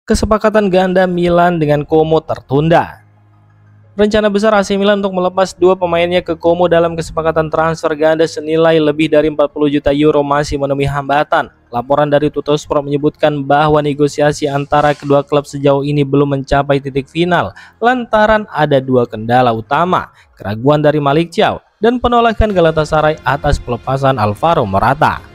Kesepakatan ganda Milan dengan Como tertunda. Rencana besar AC Milan untuk melepas dua pemainnya ke Como dalam kesepakatan transfer ganda senilai lebih dari 40 juta euro masih menemui hambatan. Laporan dari Tuttosport menyebutkan bahwa negosiasi antara kedua klub sejauh ini belum mencapai titik final lantaran ada dua kendala utama, keraguan dari Malick Thiaw dan penolakan Galatasaray atas pelepasan Alvaro Morata.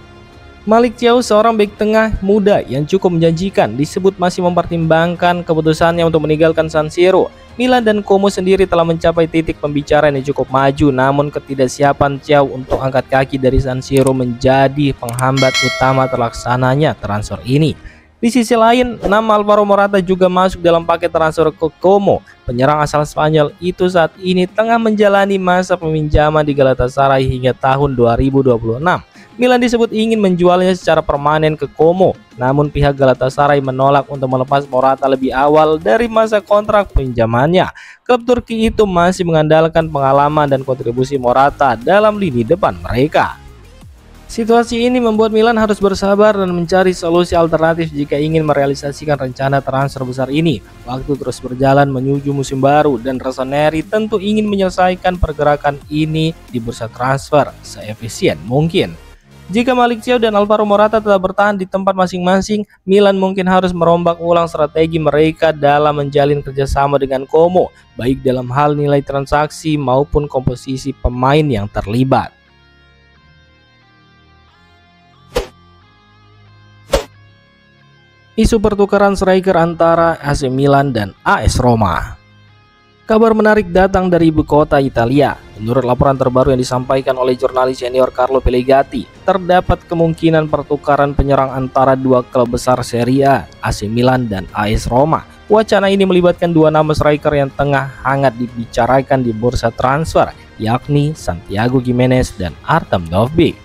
Malick Thiaw, seorang bek tengah muda yang cukup menjanjikan, disebut masih mempertimbangkan keputusannya untuk meninggalkan San Siro. Milan dan Como sendiri telah mencapai titik pembicaraan yang cukup maju, namun ketidaksiapan Thiaw untuk angkat kaki dari San Siro menjadi penghambat utama terlaksananya transfer ini. Di sisi lain, nama Alvaro Morata juga masuk dalam paket transfer ke Como. Penyerang asal Spanyol itu saat ini tengah menjalani masa peminjaman di Galatasaray hingga tahun 2026. Milan disebut ingin menjualnya secara permanen ke Como, namun pihak Galatasaray menolak untuk melepas Morata lebih awal dari masa kontrak pinjamannya. Klub Turki itu masih mengandalkan pengalaman dan kontribusi Morata dalam lini depan mereka. Situasi ini membuat Milan harus bersabar dan mencari solusi alternatif jika ingin merealisasikan rencana transfer besar ini. Waktu terus berjalan menuju musim baru dan Rossoneri tentu ingin menyelesaikan pergerakan ini di bursa transfer seefisien mungkin. Jika Malick Thiaw dan Alvaro Morata tetap bertahan di tempat masing-masing, Milan mungkin harus merombak ulang strategi mereka dalam menjalin kerjasama dengan Como, baik dalam hal nilai transaksi maupun komposisi pemain yang terlibat. Isu pertukaran striker antara AC Milan dan AS Roma. Kabar menarik datang dari ibu kota Italia. Menurut laporan terbaru yang disampaikan oleh jurnalis senior Carlo Pellegatti, terdapat kemungkinan pertukaran penyerang antara dua klub besar Serie A, AC Milan dan AS Roma. Wacana ini melibatkan dua nama striker yang tengah hangat dibicarakan di bursa transfer, yakni Santiago Gimenez dan Artem Dovbyk.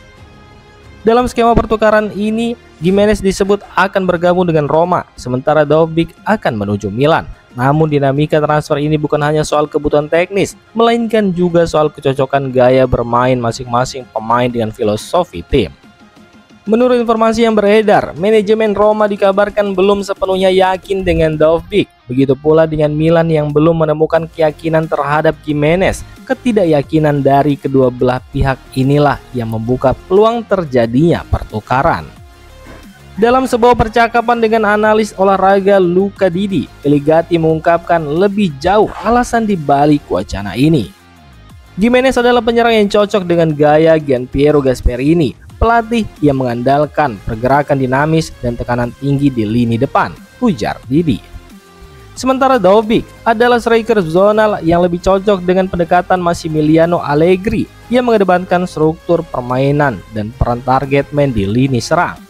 Dalam skema pertukaran ini, Gimenez disebut akan bergabung dengan Roma, sementara Dovbyk akan menuju Milan. Namun dinamika transfer ini bukan hanya soal kebutuhan teknis, melainkan juga soal kecocokan gaya bermain masing-masing pemain dengan filosofi tim. Menurut informasi yang beredar, manajemen Roma dikabarkan belum sepenuhnya yakin dengan Dovbyk. Begitu pula dengan Milan yang belum menemukan keyakinan terhadap Gimenez. Ketidakyakinan dari kedua belah pihak inilah yang membuka peluang terjadinya pertukaran. Dalam sebuah percakapan dengan analis olahraga Luca Didi, Pellegatti mengungkapkan lebih jauh alasan dibalik wacana ini. Gimenez adalah penyerang yang cocok dengan gaya Gianpiero Gasperini, pelatih yang mengandalkan pergerakan dinamis dan tekanan tinggi di lini depan, ujar Didi. Sementara Dovbyk adalah striker zonal yang lebih cocok dengan pendekatan Massimiliano Allegri yang mengedepankan struktur permainan dan peran target man di lini serang.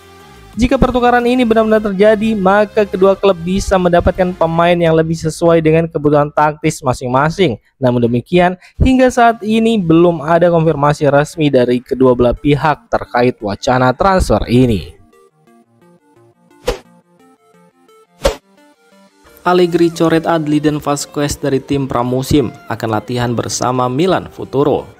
Jika pertukaran ini benar-benar terjadi, maka kedua klub bisa mendapatkan pemain yang lebih sesuai dengan kebutuhan taktis masing-masing. Namun demikian, hingga saat ini belum ada konfirmasi resmi dari kedua belah pihak terkait wacana transfer ini. Allegri coret Adli dan Vasquez dari tim pramusim akan latihan bersama Milan Futuro.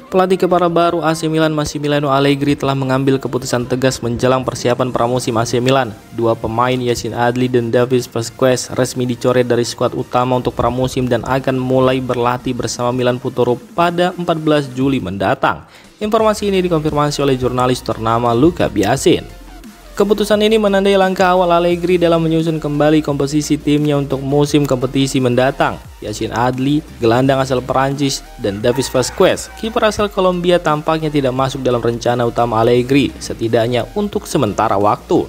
Pelatih kepala baru AC Milan Massimiliano Allegri telah mengambil keputusan tegas menjelang persiapan pramusim AC Milan. Dua pemain Yacine Adli dan David Vasquez resmi dicoret dari skuad utama untuk pramusim dan akan mulai berlatih bersama Milan Futuro pada 14 Juli mendatang. Informasi ini dikonfirmasi oleh jurnalis ternama Luca Biasin. Keputusan ini menandai langkah awal Allegri dalam menyusun kembali komposisi timnya untuk musim kompetisi mendatang. Yacine Adli, gelandang asal Perancis, dan David Vasquez, kiper asal Kolombia tampaknya tidak masuk dalam rencana utama Allegri, setidaknya untuk sementara waktu.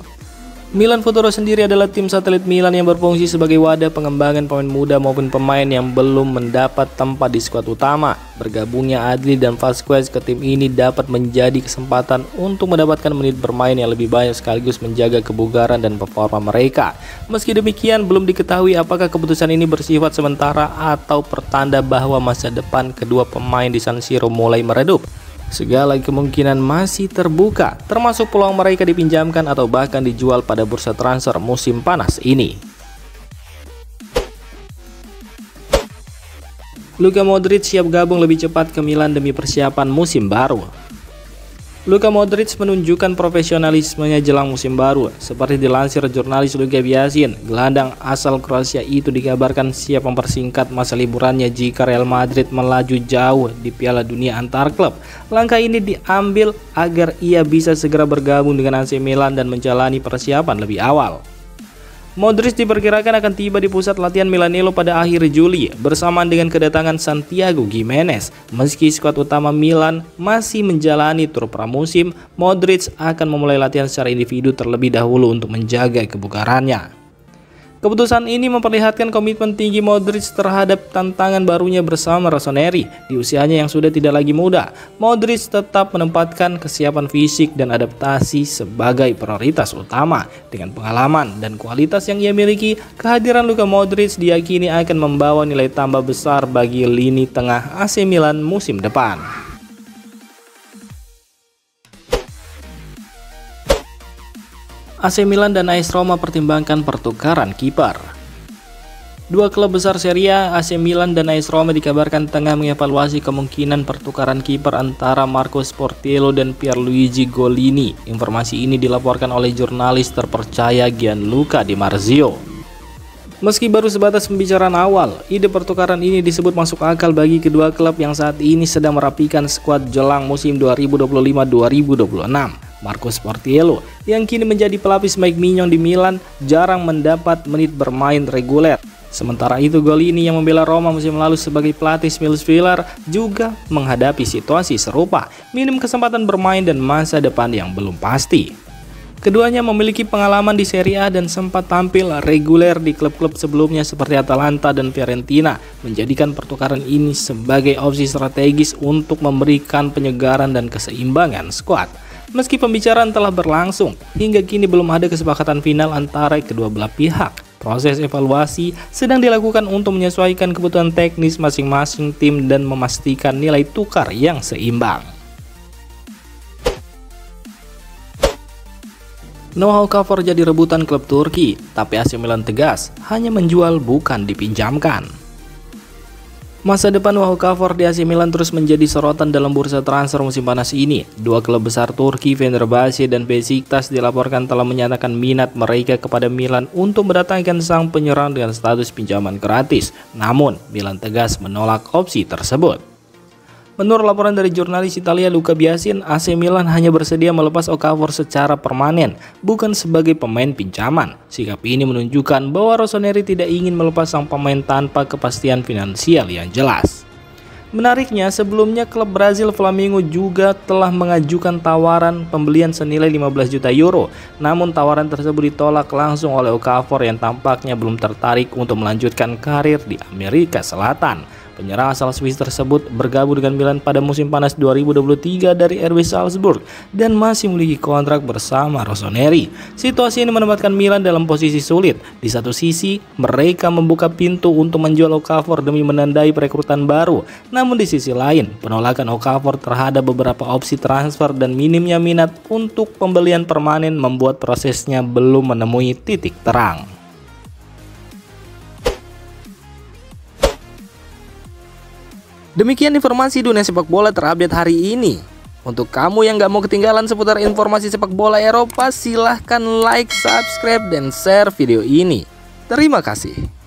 Milan Futuro sendiri adalah tim satelit Milan yang berfungsi sebagai wadah pengembangan pemain muda maupun pemain yang belum mendapat tempat di skuad utama. Bergabungnya Adli dan Vasquez ke tim ini dapat menjadi kesempatan untuk mendapatkan menit bermain yang lebih banyak sekaligus menjaga kebugaran dan performa mereka. Meski demikian, belum diketahui apakah keputusan ini bersifat sementara atau pertanda bahwa masa depan kedua pemain di San Siro mulai meredup. Segala kemungkinan masih terbuka, termasuk peluang mereka dipinjamkan atau bahkan dijual pada bursa transfer musim panas ini. Luka Modric siap gabung lebih cepat ke Milan demi persiapan musim baru. Luka Modric menunjukkan profesionalismenya jelang musim baru. Seperti dilansir jurnalis Luka Biasin, gelandang asal Kroasia itu dikabarkan siap mempersingkat masa liburannya jika Real Madrid melaju jauh di Piala Dunia antar klub. Langkah ini diambil agar ia bisa segera bergabung dengan AC Milan dan menjalani persiapan lebih awal. Modric diperkirakan akan tiba di pusat latihan Milanello pada akhir Juli bersamaan dengan kedatangan Santiago Gimenez. Meski skuad utama Milan masih menjalani tur pramusim, Modric akan memulai latihan secara individu terlebih dahulu untuk menjaga kebugarannya. Keputusan ini memperlihatkan komitmen tinggi Modric terhadap tantangan barunya bersama Rossoneri. Di usianya yang sudah tidak lagi muda, Modric tetap menempatkan kesiapan fisik dan adaptasi sebagai prioritas utama. Dengan pengalaman dan kualitas yang ia miliki, kehadiran Luka Modric diyakini akan membawa nilai tambah besar bagi lini tengah AC Milan musim depan. AC Milan dan AS Roma pertimbangkan pertukaran kiper. Dua klub besar Serie A, AC Milan dan AS Roma dikabarkan tengah mengevaluasi kemungkinan pertukaran kiper antara Marco Sportiello dan Pierluigi Golini. Informasi ini dilaporkan oleh jurnalis terpercaya Gianluca Di Marzio. Meski baru sebatas pembicaraan awal, ide pertukaran ini disebut masuk akal bagi kedua klub yang saat ini sedang merapikan skuad jelang musim 2025-2026. Marco Sportiello yang kini menjadi pelapis Mike Mignon di Milan jarang mendapat menit bermain reguler. Sementara itu Golini yang membela Roma musim lalu sebagai pelatih midfielder juga menghadapi situasi serupa, minim kesempatan bermain dan masa depan yang belum pasti. Keduanya memiliki pengalaman di Serie A dan sempat tampil reguler di klub-klub sebelumnya seperti Atalanta dan Fiorentina, menjadikan pertukaran ini sebagai opsi strategis untuk memberikan penyegaran dan keseimbangan skuad. Meski pembicaraan telah berlangsung, hingga kini belum ada kesepakatan final antara kedua belah pihak. Proses evaluasi sedang dilakukan untuk menyesuaikan kebutuhan teknis masing-masing tim dan memastikan nilai tukar yang seimbang. Know-how cover jadi rebutan klub Turki, tapi AC Milan tegas, hanya menjual bukan dipinjamkan. Masa depan Know-how cover di AC Milan terus menjadi sorotan dalam bursa transfer musim panas ini. Dua klub besar Turki, Fenerbahce dan Besiktas, dilaporkan telah menyatakan minat mereka kepada Milan untuk mendatangkan sang penyerang dengan status pinjaman gratis. Namun, Milan tegas menolak opsi tersebut. Menurut laporan dari jurnalis Italia Luca Biasin, AC Milan hanya bersedia melepas Okafor secara permanen, bukan sebagai pemain pinjaman. Sikap ini menunjukkan bahwa Rossoneri tidak ingin melepas sang pemain tanpa kepastian finansial yang jelas. Menariknya, sebelumnya klub Brazil Flamengo juga telah mengajukan tawaran pembelian senilai 15 juta euro. Namun tawaran tersebut ditolak langsung oleh Okafor yang tampaknya belum tertarik untuk melanjutkan karir di Amerika Selatan. Penyerang asal Swiss tersebut bergabung dengan Milan pada musim panas 2023 dari RB Salzburg dan masih memiliki kontrak bersama Rossoneri. Situasi ini menempatkan Milan dalam posisi sulit. Di satu sisi, mereka membuka pintu untuk menjual Okafor demi menandai perekrutan baru. Namun di sisi lain, penolakan Okafor terhadap beberapa opsi transfer dan minimnya minat untuk pembelian permanen membuat prosesnya belum menemui titik terang. Demikian informasi dunia sepak bola terupdate hari ini. Untuk kamu yang gak mau ketinggalan seputar informasi sepak bola Eropa, silahkan like, subscribe, dan share video ini. Terima kasih.